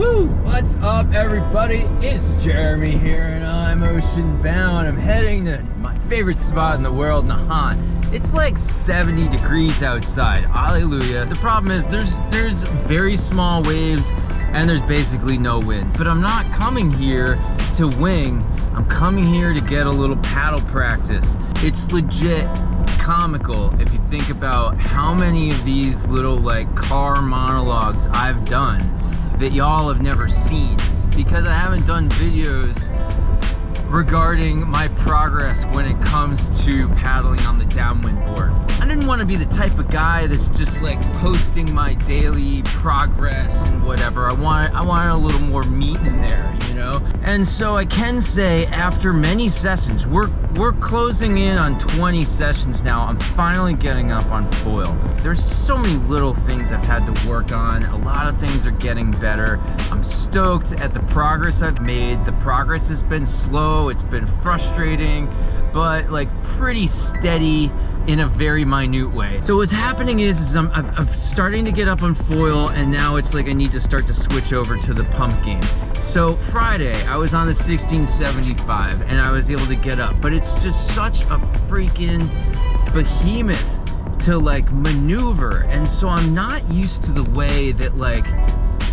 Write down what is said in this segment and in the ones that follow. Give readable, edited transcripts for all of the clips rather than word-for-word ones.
Woo! What's up, everybody? It's Jeremy here, and I'm ocean bound. I'm heading to my favorite spot in the world, Nahant. It's like 70 degrees outside. Hallelujah. The problem is there's very small waves and there's basically no wind. But I'm not coming here to wing. I'm coming here to get a little paddle practice. It's legit comical if you think about how many of these little like car monologues I've done that y'all have never seen, because I haven't done videos regarding my progress when it comes to paddling on the downwind board. I didn't want to be the type of guy that's just like posting my daily progress and whatever. I wanted a little more meat in there, you know? And so I can say after many sessions, we're closing in on 20 sessions now. I'm finally getting up on foil. There's so many little things I've had to work on. A lot of things are getting better. I'm stoked at the progress I've made. The progress has been slow, it's been frustrating, but like pretty steady in a very minute way. So what's happening is I'm starting to get up on foil, and now it's like I need to start to switch over to the pump game. So Friday, I was on the 1675 and I was able to get up, but it's just such a freaking behemoth to like maneuver. And so I'm not used to the way that like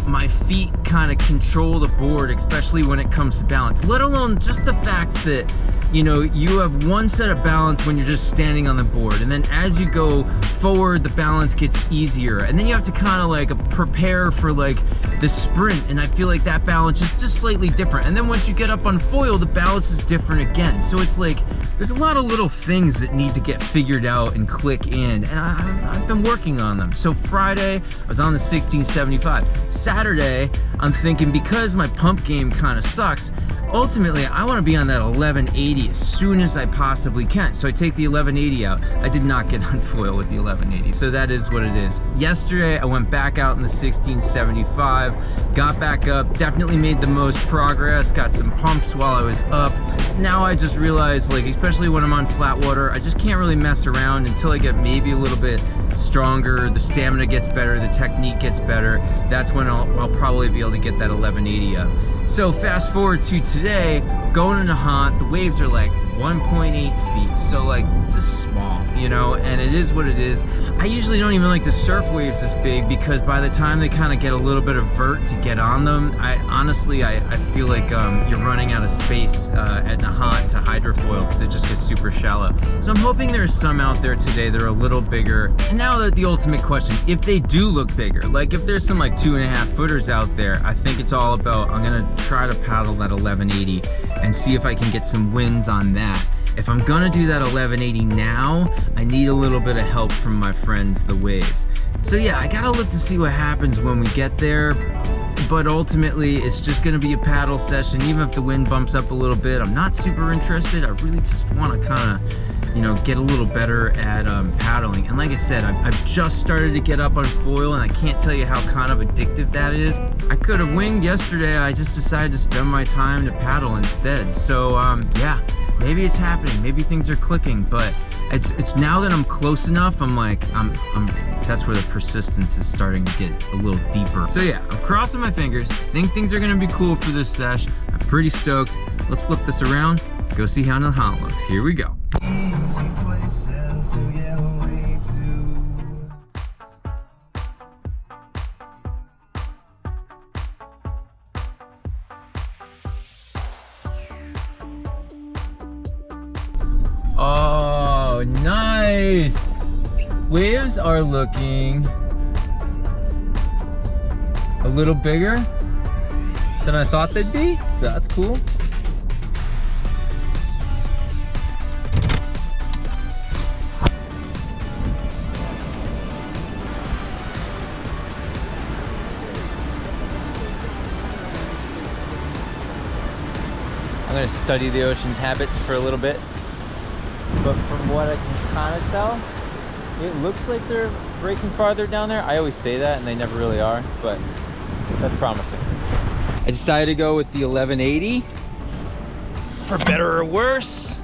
my feet kind of control the board, especially when it comes to balance, let alone just the fact that, you know, you have one set of balance when you're just standing on the board, and then as you go forward the balance gets easier, and then you have to kind of like prepare for like the sprint, and I feel like that balance is just slightly different, and then once you get up on foil the balance is different again. So it's like there's a lot of little things that need to get figured out and click in, and I've been working on them. So Friday I was on the 1675. Saturday I'm thinking, because my pump game kind of sucks, ultimately I want to be on that 1180 as soon as I possibly can. So I take the 1180 out. I did not get on foil with the 1180, so that is what it is. Yesterday I went back out in the 1675, got back up, definitely made the most progress, got some pumps while I was up. Now I just realized, like, especially when I'm on flat water, I just can't really mess around until I get maybe a little bit stronger, the stamina gets better, the technique gets better. That's when I'll probably be able to get that 1180 up. So fast forward to today, going to Nahant, the waves are like 1.8 feet, so like just small, you know, and it is what it is. I usually don't even like to surf waves this big, because by the time they kind of get a little bit of vert to get on them, I feel like you're running out of space at Nahant to hydrofoil, because it just gets super shallow. So I'm hoping there's some out there today that are a little bigger. And now that the ultimate question, if they do look bigger, like if there's some like 2.5 footers out there, I think it's all about, I'm gonna try to paddle that 1180 and see if I can get some wins on that. If I'm gonna do that 1180 now, I need a little bit of help from my friends, the waves. So yeah, I gotta look to see what happens when we get there, but ultimately it's just gonna be a paddle session. Even if the wind bumps up a little bit, I'm not super interested. I really just wanna kinda, you know, get a little better at paddling. And like I said, I've just started to get up on foil, and I can't tell you how kind of addictive that is. I could have winged yesterday, I just decided to spend my time to paddle instead. So yeah, maybe it's happening, maybe things are clicking, but it's now that I'm close enough, I'm like, that's where the persistence is starting to get a little deeper. So yeah, I'm crossing my fingers, think things are gonna be cool for this sesh. I'm pretty stoked. Let's flip this around, go see how Nahant looks. Here we go. Oh, nice! Waves are looking a little bigger than I thought they'd be, so that's cool. I'm gonna study the ocean's habits for a little bit, but from what I can kind of tell, it looks like they're breaking farther down there. I always say that and they never really are, but that's promising. I decided to go with the 1180 for better or worse.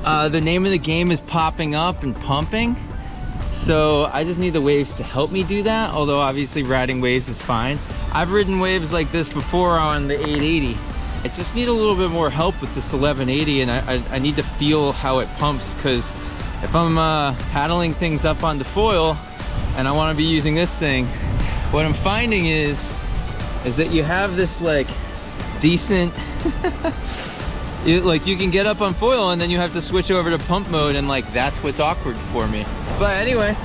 The name of the game is popping up and pumping, so I just need the waves to help me do that, although obviously riding waves is fine. I've ridden waves like this before on the 880. I just need a little bit more help with this 1180, and I need to feel how it pumps, because if I'm paddling things up onto foil and I want to be using this thing, what I'm finding is that you have this like decent like you can get up on foil and then you have to switch over to pump mode, and like that's what's awkward for me. But anyway,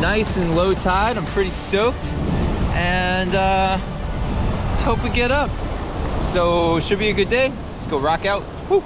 nice and low tide, I'm pretty stoked, and let's hope we get up. So should be a good day. Let's go rock out. Woo.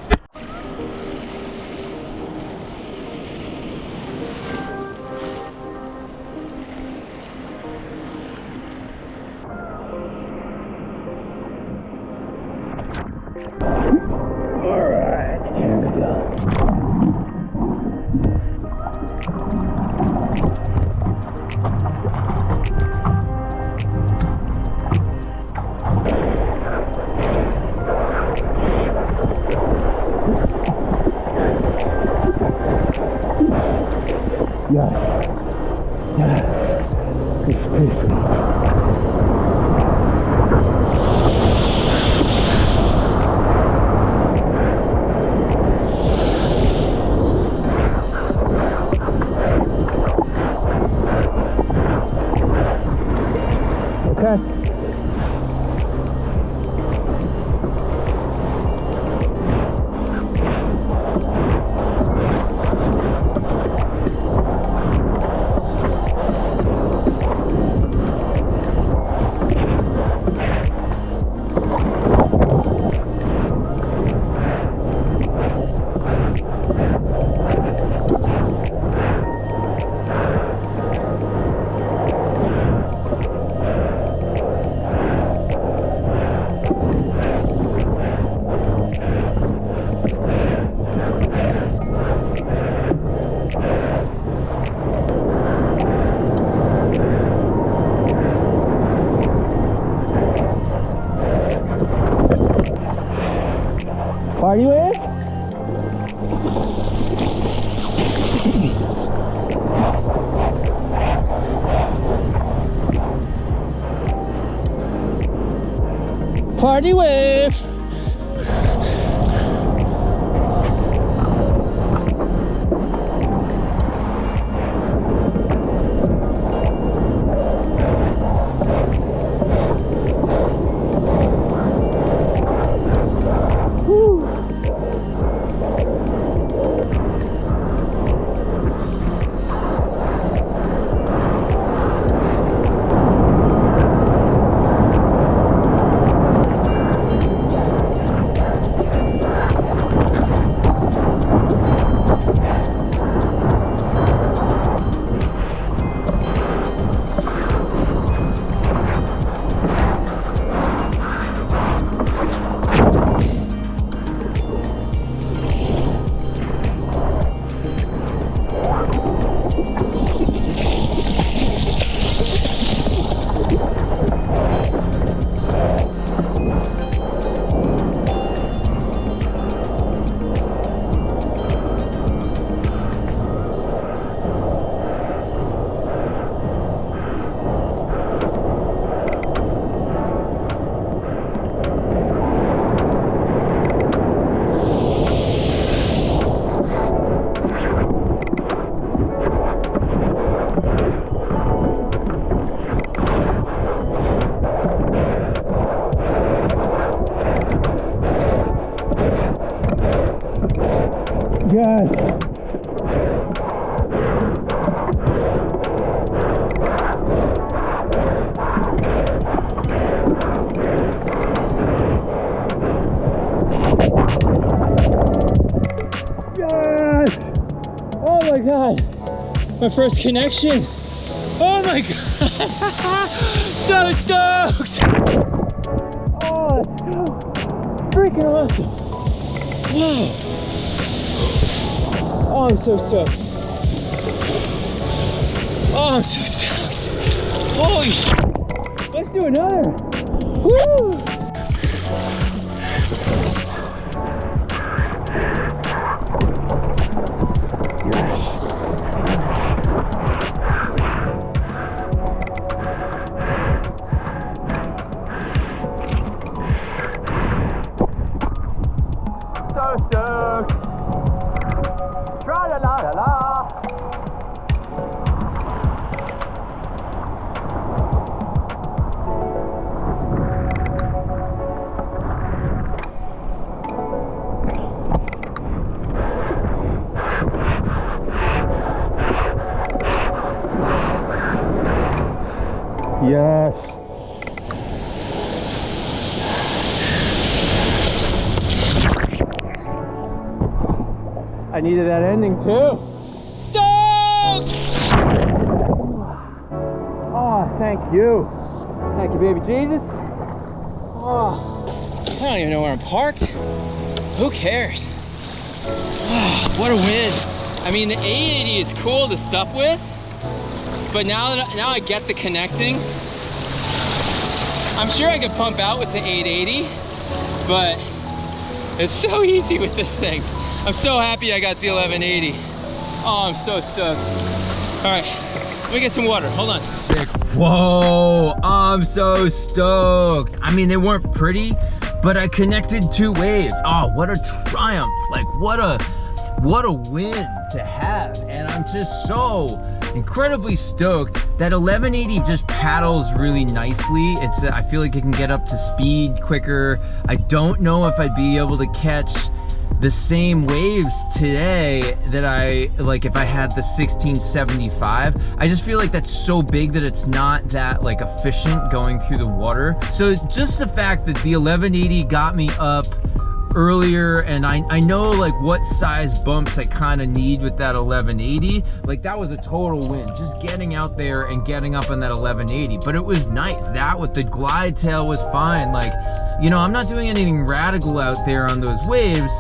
Party wave? Party wave! Yes. Yes. Oh my God. My first connection. Oh my God. So stoked. Oh, it's so freaking awesome. Whoa. Oh, I'm so stoked. Oh, I'm so stoked. Holy shit. Let's do another. Woo! Yes. I needed that ending too. Stoked! Oh, thank you. Thank you, baby Jesus. Oh, I don't even know where I'm parked. Who cares? Oh, what a win. I mean, the 880 is cool to sup with, but now I get the connecting. I'm sure I could pump out with the 880, but it's so easy with this thing. I'm so happy I got the 1180. Oh, I'm so stoked. All right, let me get some water. Hold on. Whoa, I'm so stoked. I mean, they weren't pretty, but I connected 2 waves. Oh, what a triumph. Like, what a win to have. And I'm just so incredibly stoked. That 1180 just paddles really nicely. I feel like it can get up to speed quicker. I don't know if I'd be able to catch the same waves today that if I had the 1675. I just feel like that's so big that it's not that like efficient going through the water. So just the fact that the 1180 got me up earlier, and I know like what size bumps I kind of need with that 1180, like that was a total win, just getting out there and getting up on that 1180. But it was nice. That with the glide tail was fine. Like, you know, I'm not doing anything radical out there on those waves,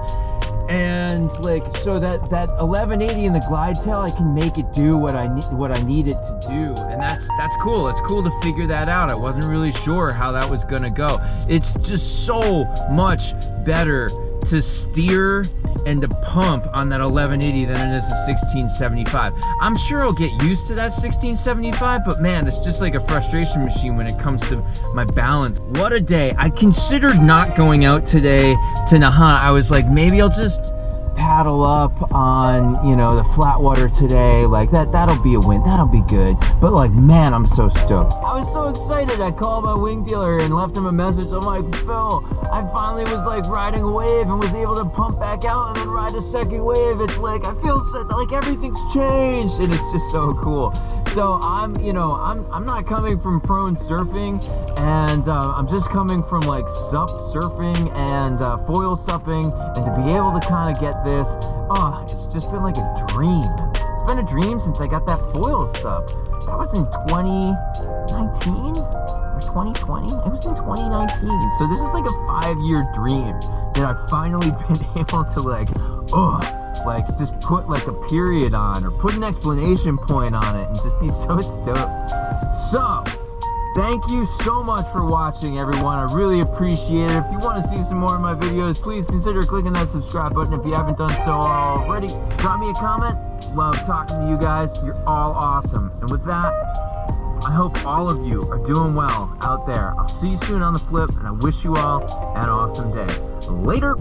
and like, so that 1180 in the glide tail, I can make it do what I need it to do, and that's cool. It's cool to figure that out. I wasn't really sure how that was gonna go. It's just so much better to steer and to pump on that 1180 than it is the 1675. I'm sure I'll get used to that 1675, but man, it's just like a frustration machine when it comes to my balance. What a day. I considered not going out today to Nahant. I was like, maybe I'll just paddle up on, you know, the flatwater today. Like that'll be a win. That'll be good. But like, man, I'm so stoked. I was so excited. I called my wing dealer and left him a message. I'm like, Phil, I finally was like riding a wave and was able to pump back out and then ride a second wave. It's like, I feel so, like everything's changed, and it's just so cool. So I'm not coming from prone surfing, and I'm just coming from like sup surfing and foil supping, and to be able to kind of get this, oh, it's just been like a dream. It's been a dream since I got that foil sup. That was in 2019 or 2020. It was in 2019. So this is like a 5-year dream that I've finally been able to like just put like a period on, or put an exclamation point on it, and just be so stoked. So thank you so much for watching, everyone. I really appreciate it. If you want to see some more of my videos, please consider clicking that subscribe button if you haven't done so already. Drop me a comment. Love talking to you guys. You're all awesome. And with that, I hope all of you are doing well out there. I'll see you soon on the flip, and I wish you all an awesome day. Later.